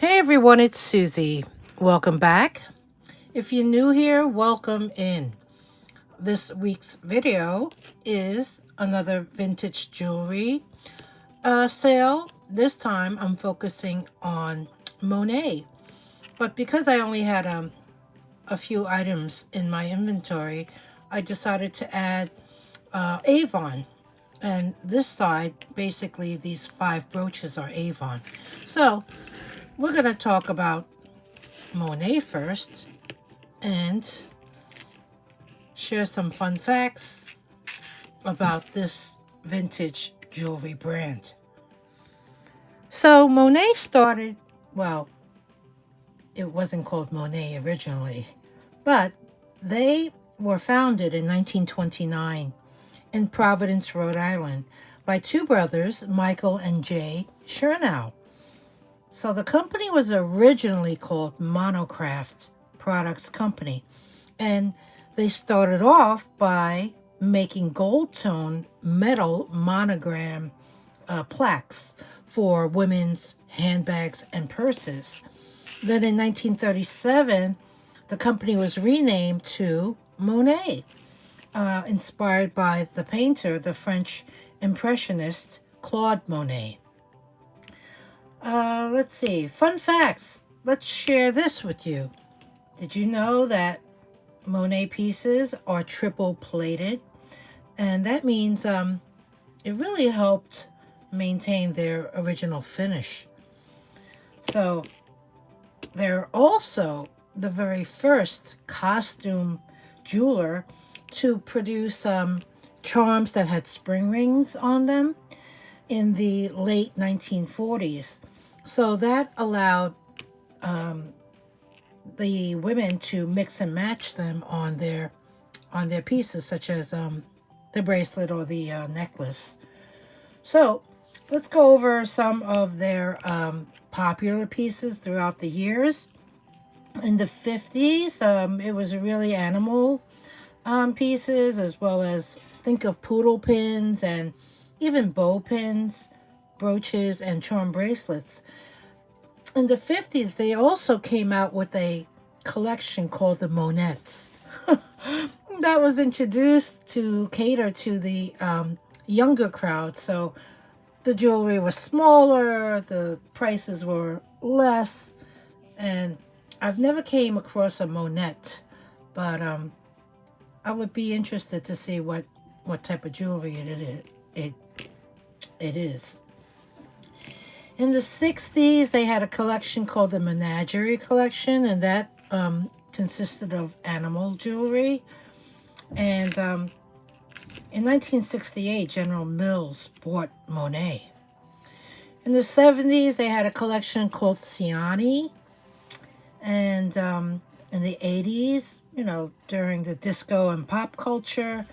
Hey everyone, it's Susie. Welcome back. If you're new here, welcome in. This week's video is another vintage jewelry sale. This time I'm focusing on Monet. But because I only had a few items in my inventory, I decided to add Avon. And this side, basically these 5 brooches are Avon. So we're going to talk about Monet first and share some fun facts about this vintage jewelry brand. So Monet started, well, it wasn't called Monet originally, but they were founded in 1929 in Providence, Rhode Island by 2 brothers, Michael and Jay Chernow. So the company was originally called Monocraft Products Company, and they started off by making gold tone metal monogram plaques for women's handbags and purses. Then in 1937, the company was renamed to Monet, inspired by the painter, the French impressionist Claude Monet. Let's see. Fun facts. Let's share this with you. Did you know that Monet pieces are triple plated? And that means it really helped maintain their original finish. So they're also the very first costume jeweler to produce charms that had spring rings on them in the late 1940s. So that allowed the women to mix and match them on their pieces, such as the bracelet or the necklace. So let's go over some of their popular pieces throughout the years. In the 50s, it was really animal pieces, as well as think of poodle pins and even bow pins, brooches, and charm bracelets. In the 50s, they also came out with a collection called the Monets. That was introduced to cater to the younger crowd. So the jewelry was smaller, the prices were less, and I've never came across a Monet, but I would be interested to see what type of jewelry it is. In the 60s, they had a collection called the Menagerie Collection, and that consisted of animal jewelry. And in 1968, General Mills bought Monet. In the 70s, they had a collection called Ciani. And in the 80s, during the disco and pop culture,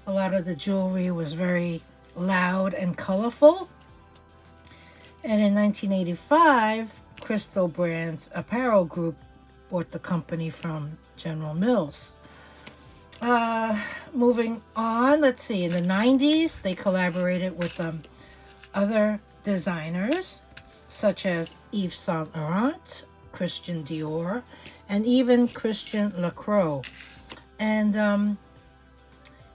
a lot of the jewelry was very loud and colorful. And in 1985, Crystal Brands Apparel Group bought the company from General Mills. Moving on, let's see. In the 90s, they collaborated with other designers, such as Yves Saint Laurent, Christian Dior, and even Christian Lacroix. And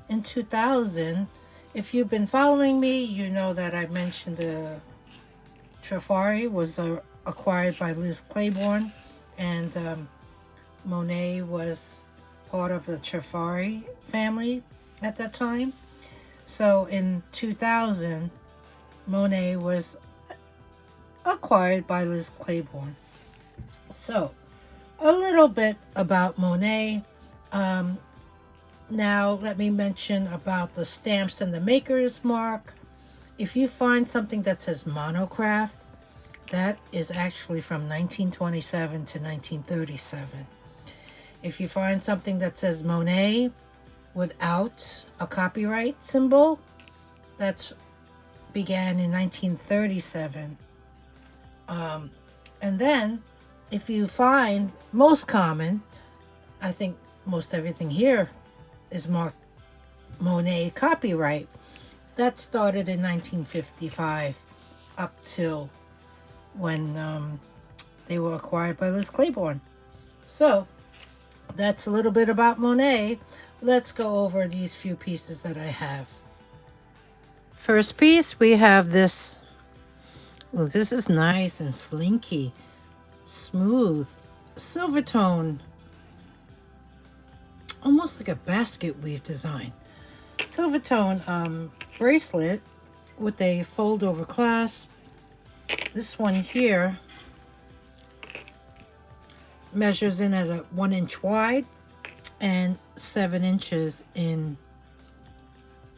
in 2000, if you've been following me, you know that I mentioned the Trifari was acquired by Liz Claiborne, and Monet was part of the Trifari family at that time. So in 2000, Monet was acquired by Liz Claiborne. So a little bit about Monet. Now let me mention about the stamps and the maker's mark. If you find something that says Monocraft, that is actually from 1927 to 1937. If you find something that says Monet without a copyright symbol, that began in 1937. And then if you find, most common, I think most everything here is marked Monet copyright. That started in 1955 up till when They were acquired by Liz Claiborne. So that's a little bit about Monet. Let's go over these few pieces that I have. First piece, we have this. Well, this is nice and slinky, smooth, silver tone, almost like a basket weave design. Silver tone bracelet with a fold over clasp. This one here measures in at a 1 inch wide and 7 inches in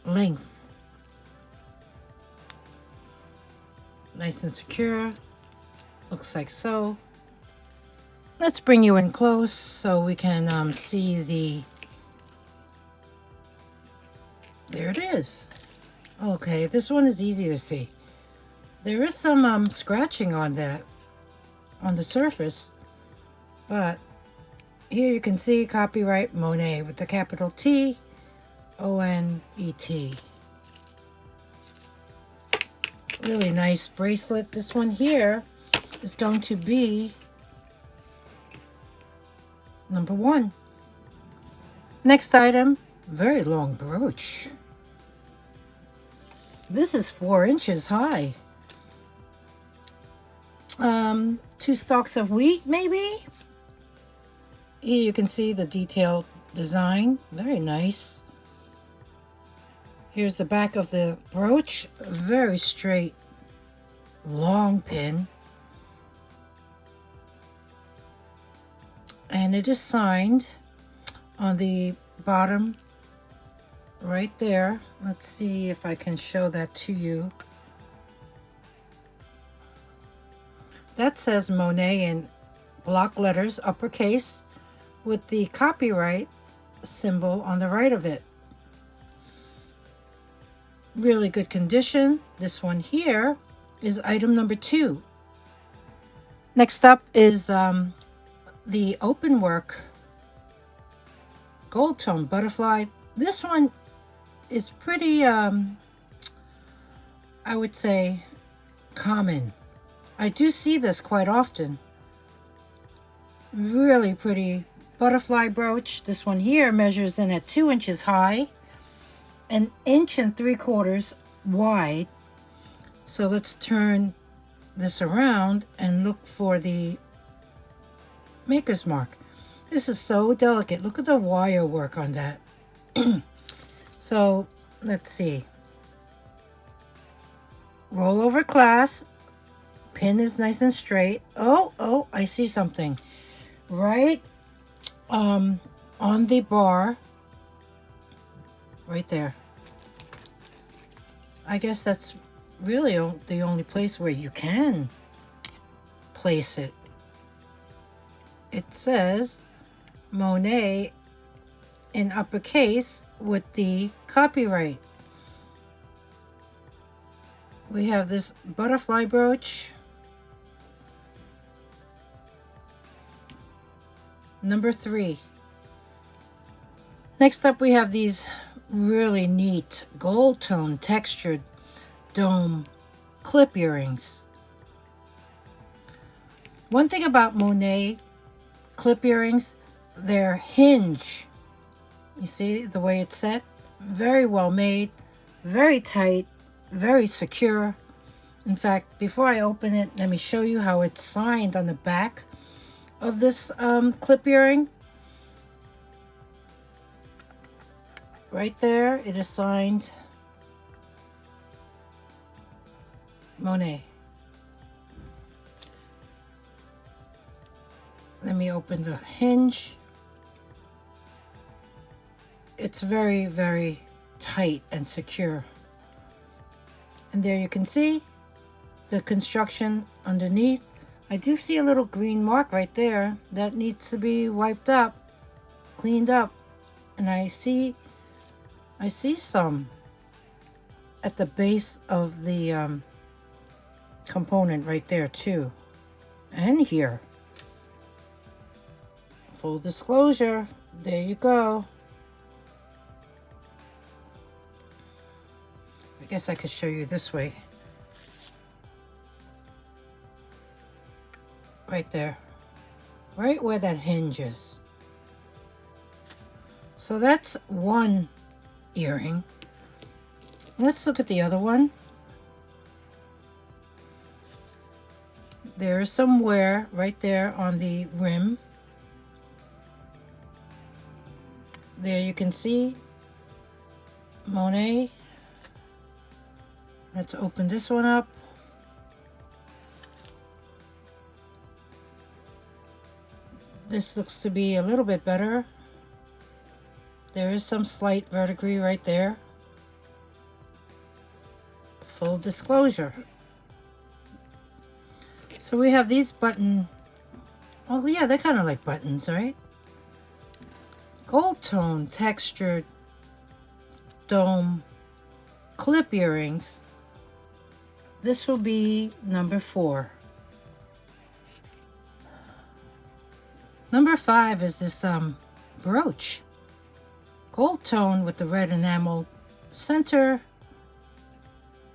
length. Nice and secure, looks like so. Let's bring you in close so we can see the, there it is. Okay, this one is easy to see. There is some scratching on that, on the surface, but here you can see copyright Monet with the capital T, O-N-E-T. Really nice bracelet. This one here is going to be number 1. Next item, very long brooch. This is 4 inches high. 2 stalks of wheat, maybe? Here you can see the detailed design. Very nice. Here's the back of the brooch. Very straight, long pin. And it is signed on the bottom right there. Let's see if I can show that to you. That says Monet in block letters, uppercase, with the copyright symbol on the right of it. Really good condition. This one here is item number 2. Next up is the open work gold tone butterfly. This one is pretty, I would say, common. I do see this quite often. Really pretty butterfly brooch. This one here measures in at 2 inches high, 1 3/4 inches wide. So let's turn this around and look for the maker's mark. This is so delicate. Look at the wire work on that. So let's see. Roll over clasp. Pin is nice and straight. Oh, I see something. Right on the bar. Right there. I guess that's really the only place where you can place it. It says Monet in uppercase with the copyright. We have this butterfly brooch. Number 3. Next up we have these really neat gold tone textured dome clip earrings. One thing about Monet clip earrings, their hinge. You see the way it's set? Very well made, very tight, very secure. In fact, before I open it, let me show you how it's signed on the back of this clip earring. Right there, it is signed Monet. Let me open the hinge. It's very, very tight and secure. And there you can see the construction underneath. I do see a little green mark right there that needs to be wiped up, cleaned up. And I see some at the base of the component right there too. And here. Full disclosure, there you go. I guess I could show you this way. right there, right where that hinge is. So that's one earring. Let's look at the other one. There is some wear right there on the rim. There you can see Monet. Let's open this one up. This looks to be a little bit better. There is some slight verdigris right there. Full disclosure. So we have these button, oh yeah, they're kind of like buttons, right? Gold tone textured dome clip earrings. This will be number 4. Number 5 is this brooch. Gold tone with the red enamel center.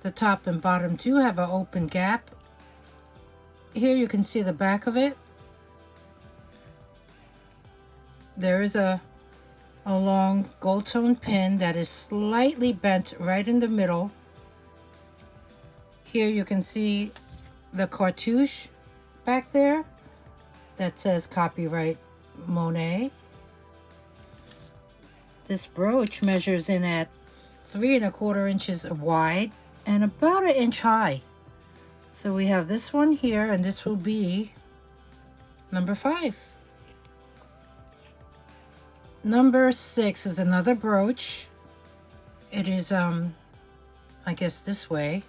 The top and bottom do have an open gap. Here you can see the back of it. There is a long gold tone pin that is slightly bent right in the middle. Here you can see the cartouche back there that says copyright Monet. This brooch measures in at 3 1/4 inches wide and about 1 inch high. So we have this one here, and this will be number 5. Number 6 is another brooch. It is, I guess this way.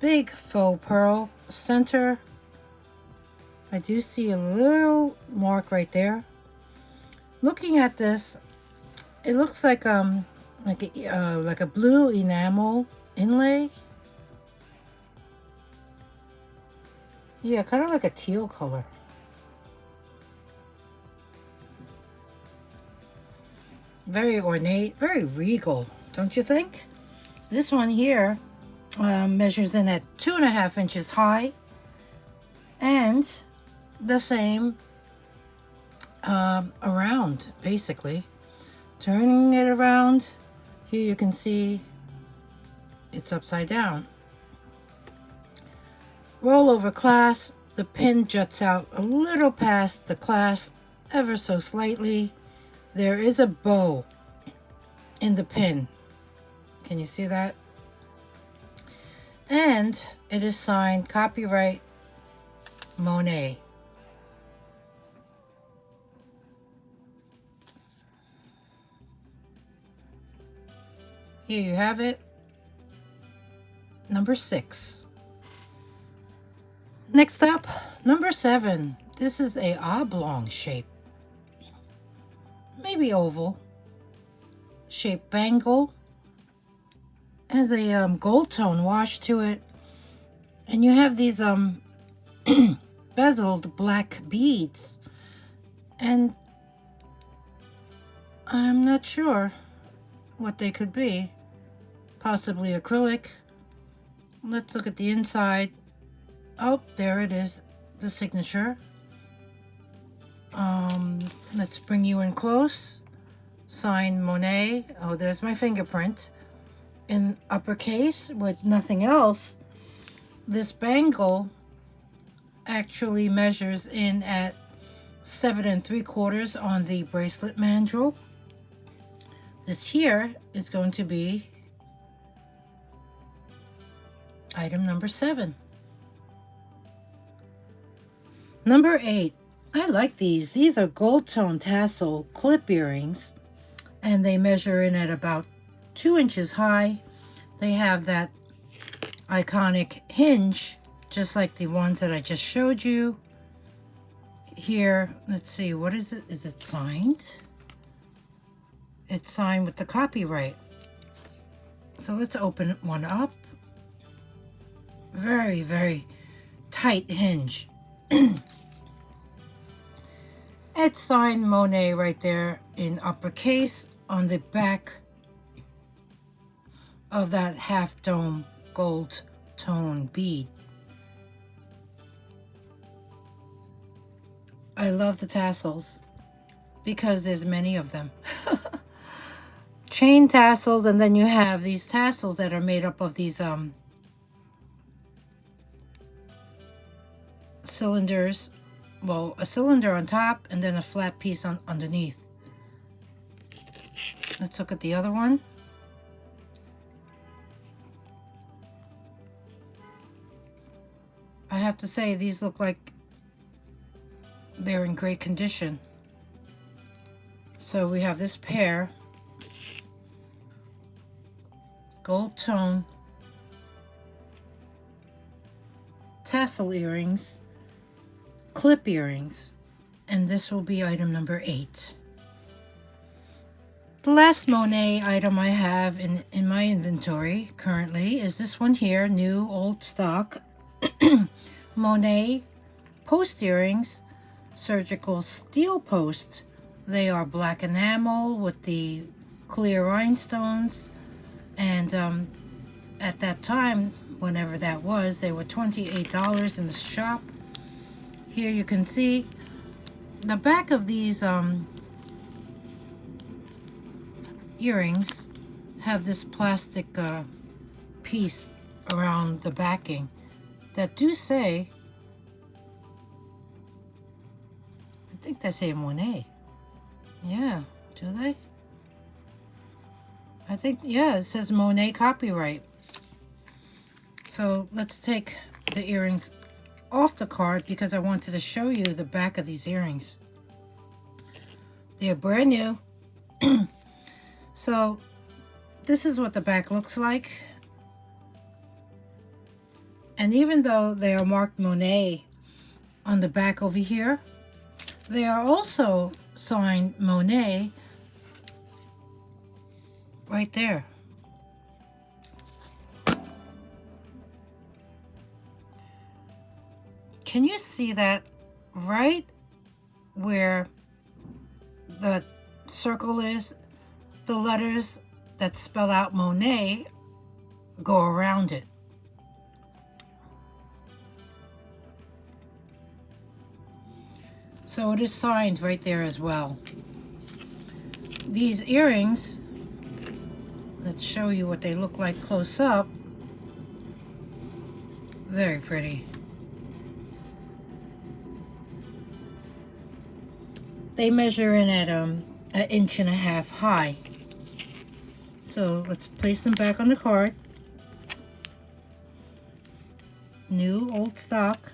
Big faux pearl center. I do see a little mark right there. Looking at this, it looks like a blue enamel inlay. Yeah, kind of like a teal color. Very ornate, very regal, don't you think? This one here measures in at 2 1/2 inches high, and the same around, basically. Turning it around, here you can see it's upside down. Rollover clasp, the pin juts out a little past the clasp, ever so slightly. There is a bow in the pin. Can you see that? And it is signed copyright Monet. Here you have it. Number 6. Next up, number 7. This is a oblong shape, maybe oval shaped bangle. Has a gold tone wash to it, and you have these bezeled black beads, and I'm not sure what they could be. Possibly acrylic. Let's look at the inside. Oh, there it is, the signature. Let's bring you in close. Signed Monet. Oh, there's my fingerprint in uppercase with nothing else. This bangle actually measures in at 7 3/4 on the bracelet mandrel. This here is going to be item number 7. Number 8. I like these. These are gold tone tassel clip earrings, and they measure in at about 2 inches high. They have that iconic hinge, just like the ones that I just showed you. Here, let's see, what is it? Is it signed? It's signed with the copyright. So let's open one up. Very, very tight hinge. It's signed Monet right there in uppercase on the back of that half dome gold tone bead. I love the tassels because there's many of them. Chain tassels, and then you have these tassels that are made up of these cylinders. Well, a cylinder on top and then a flat piece underneath. Let's look at the other one. I have to say, these look like they're in great condition. So we have this pair, gold tone tassel earrings, clip earrings, and this will be item number 8. The last Monet item I have in my inventory currently is this one here, new old stock Monet post earrings, surgical steel post. They are black enamel with the clear rhinestones, and at that time, whenever that was, they were $28 in the shop. Here you can see the back of these earrings have this plastic piece around the backing that do say, I think they say Monet. Yeah, do they? I think, yeah, it says Monet copyright. So let's take the earrings off the card because I wanted to show you the back of these earrings. They're brand new. So this is what the back looks like. And even though they are marked Monet on the back over here, they are also signed Monet right there. Can you see that right where the circle is? The letters that spell out Monet go around it. So it is signed right there as well. These earrings, let's show you what they look like close up. Very pretty. They measure in at 1.5 inches high. So let's place them back on the card. New old stock.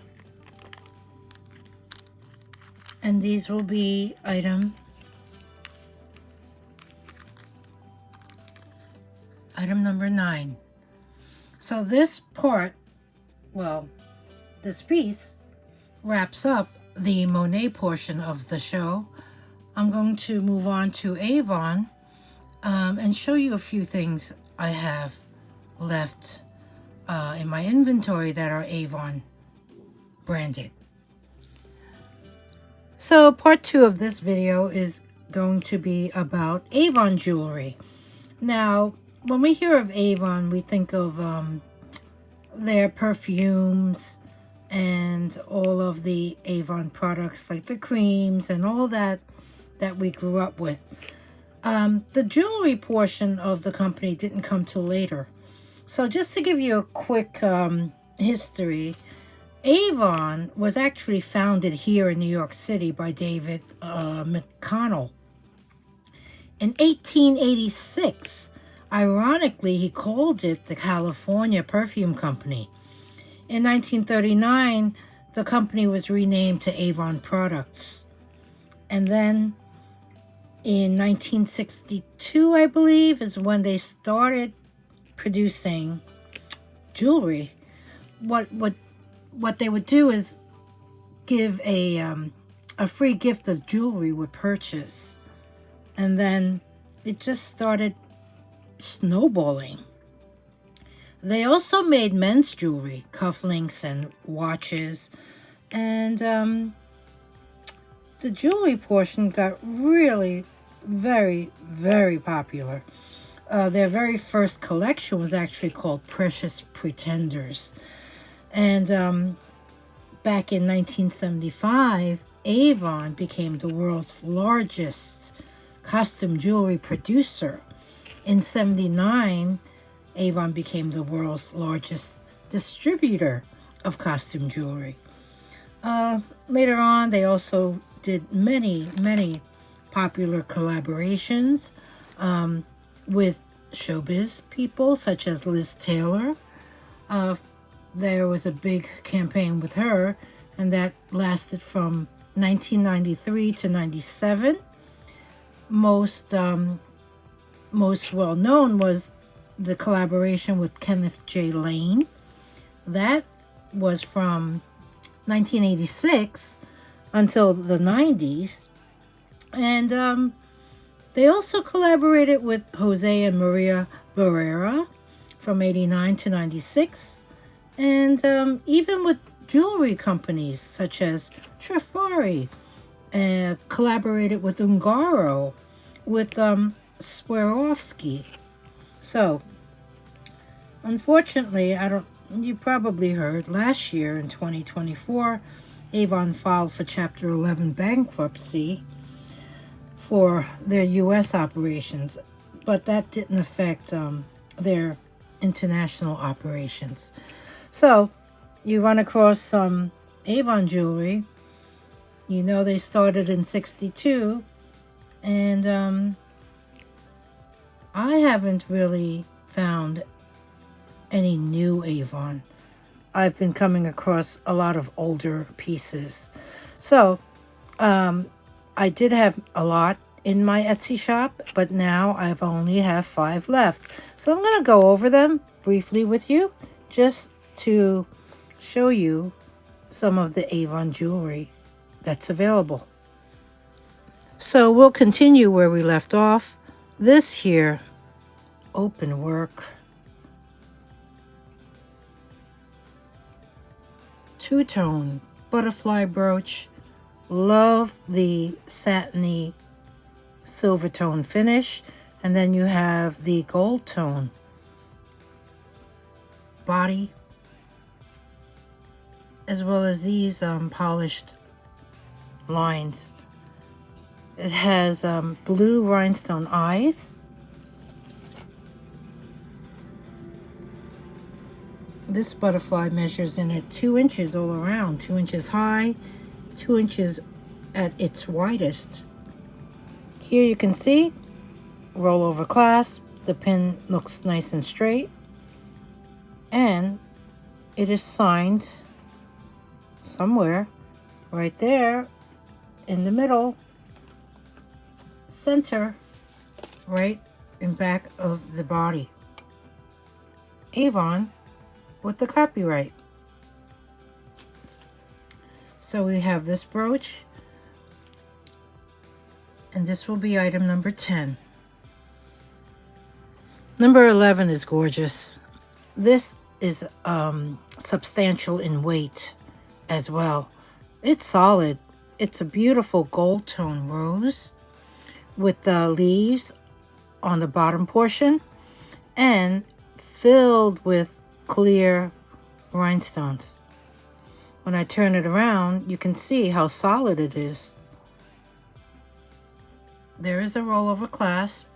And these will be item number 9. So this part, well, this piece wraps up the Monet portion of the show. I'm going to move on to Avon and show you a few things I have left in my inventory that are Avon branded. So part 2 of this video is going to be about Avon jewelry. Now, when we hear of Avon, we think of their perfumes and all of the Avon products like the creams and all that we grew up with. The jewelry portion of the company didn't come till later. So just to give you a quick history, Avon was actually founded here in New York City by David McConnell. In 1886, ironically, he called it the California Perfume Company. In 1939, the company was renamed to Avon Products. And then in 1962, I believe, is when they started producing jewelry. What they would do is give a free gift of jewelry with purchase. And then it just started snowballing. They also made men's jewelry, cufflinks and watches. And the jewelry portion got really very, very popular. Their very first collection was actually called Precious Pretenders. And back in 1975, Avon became the world's largest costume jewelry producer. In 79, Avon became the world's largest distributor of costume jewelry. Later on, they also did many popular collaborations with showbiz people such as Liz Taylor. There was a big campaign with her, and that lasted from 1993 to 97. Most well known was the collaboration with Kenneth J. Lane. That was from 1986 until the 90s. And they also collaborated with Jose and Maria Barrera from 89 to 96. And even with jewelry companies such as Trifari, collaborated with Ungaro, with Swarovski. So, unfortunately, you probably heard last year in 2024, Avon filed for Chapter 11 bankruptcy for their U.S. operations, but that didn't affect their international operations. So, you run across some Avon jewelry. You know they started in 62, and I haven't really found any new Avon. I've been coming across a lot of older pieces. So, I did have a lot in my Etsy shop, but now I've only have 5 left. So I'm going to go over them briefly with you, just to show you some of the Avon jewelry that's available. So we'll continue where we left off. This here, open work, two-tone butterfly brooch. Love the satiny silver tone finish. And then you have the gold tone body, as well as these polished lines. It has blue rhinestone eyes. This butterfly measures in at 2 inches all around, 2 inches high, 2 inches at its widest. Here you can see rollover clasp. The pin looks nice and straight, and it is signed somewhere right there in the middle center, right in back of the body. Avon with the copyright. So we have this brooch, and this will be item number 10. Number 11 is gorgeous. This is substantial in weight as well. It's solid. It's a beautiful gold tone rose with the leaves on the bottom portion and filled with clear rhinestones. When I turn it around, you can see how solid it is. There is a rollover clasp.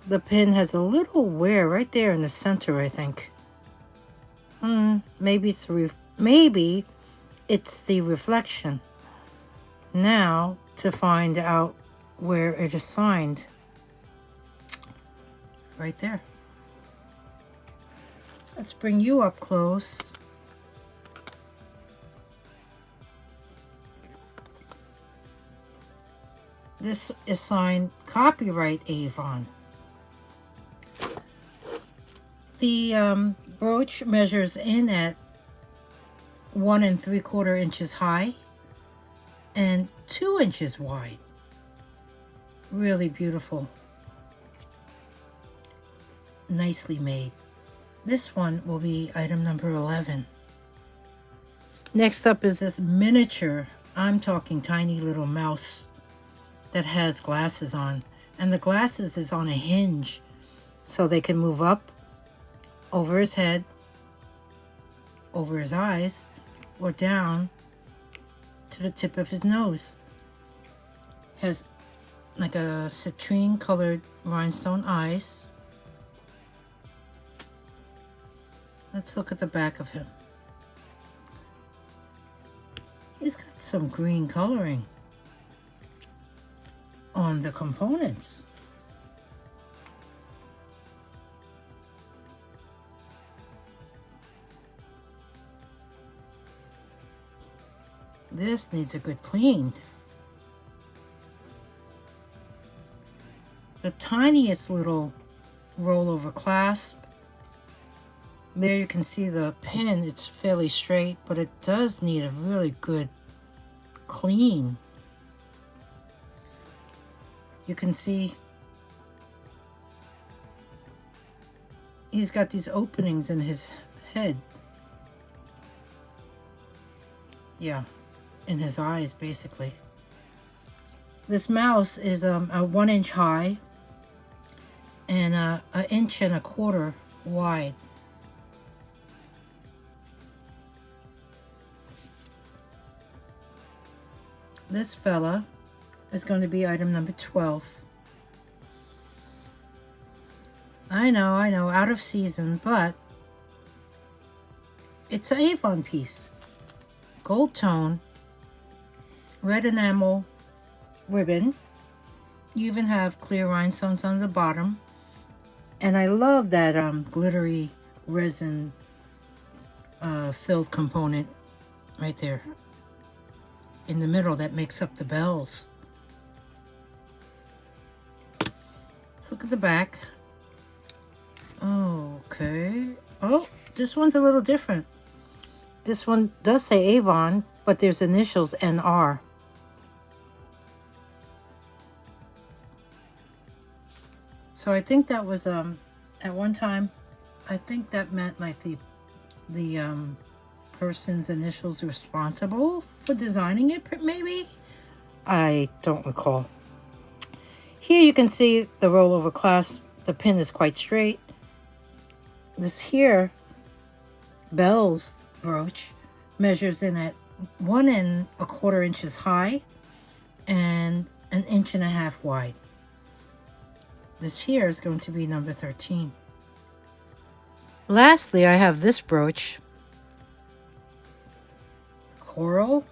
The pin has a little wear right there in the center, I think. Maybe it's the reflection. Now to find out where it is signed. Right there. Let's bring you up close. This is signed copyright Avon. The brooch measures in at 1 3/4 inches high and 2 inches wide. Really beautiful. Nicely made. This one will be item number 11. Next up is this miniature, I'm talking tiny little mouse that has glasses on. And the glasses is on a hinge, so they can move up over his head, over his eyes, or down to the tip of his nose. Has like a citrine colored rhinestone eyes. Let's look at the back of him. He's got some green coloring on the components. This needs a good clean. The tiniest little rollover clasp. There you can see the pin, it's fairly straight, but it does need a really good clean. You can see he's got these openings in his head. Yeah, in his eyes basically. This mouse is a 1 inch high and an 1.25 inches wide. This fella is going to be item number 12. I know, out of season, but it's an Avon piece. Gold tone, red enamel ribbon. You even have clear rhinestones on the bottom. And I love that glittery resin filled component right there in the middle that makes up the bells. Let's look at the back. Okay. Oh, this one's a little different. This one does say Avon, but there's initials NR. So I think that was at one time, I think that meant like the person's initials responsible for designing it, maybe? I don't recall. Here you can see the rollover clasp. The pin is quite straight. This here Bell's brooch measures in at 1 1/4 inches high and 1.5 inches wide. This here is going to be number 13. Lastly, I have this brooch. Coral,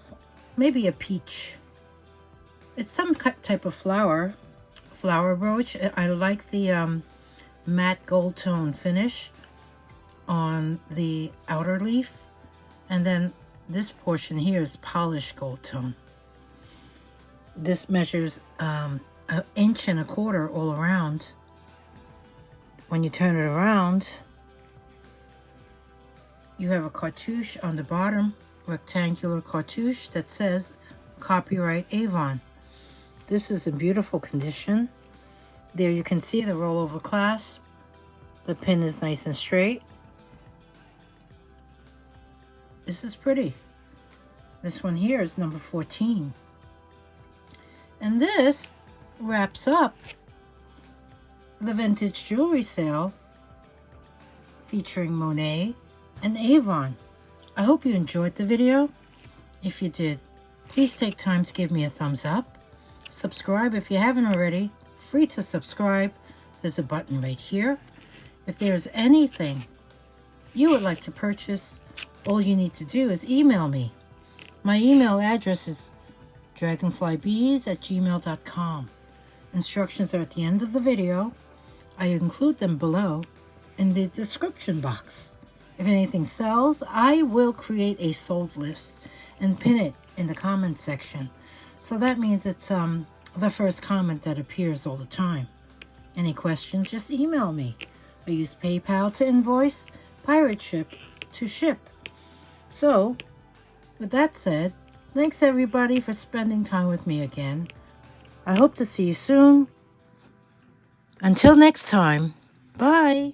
maybe a peach. It's some type of flower brooch. I like the matte gold tone finish on the outer leaf, and then this portion here is polished gold tone. This measures 1.25 inches all around. When you turn it around, you have a cartouche on the bottom, rectangular cartouche that says copyright Avon. This is in beautiful condition. There you can see the rollover clasp. The pin is nice and straight. This is pretty. This one here is number 14. And this wraps up the vintage jewelry sale featuring Monet and Avon. I hope you enjoyed the video. If you did, please take time to give me a thumbs up. Subscribe if you haven't already. Free to subscribe. There's a button right here. If there's anything you would like to purchase, all you need to do is email me. My email address is dragonflybeez@gmail.com. Instructions are at the end of the video. I include them below in the description box. If anything sells, I will create a sold list and pin it in the comment section. So that means it's the first comment that appears all the time. Any questions, just email me. I use PayPal to invoice, PirateShip to ship. So, with that said, thanks everybody for spending time with me again. I hope to see you soon. Until next time, bye.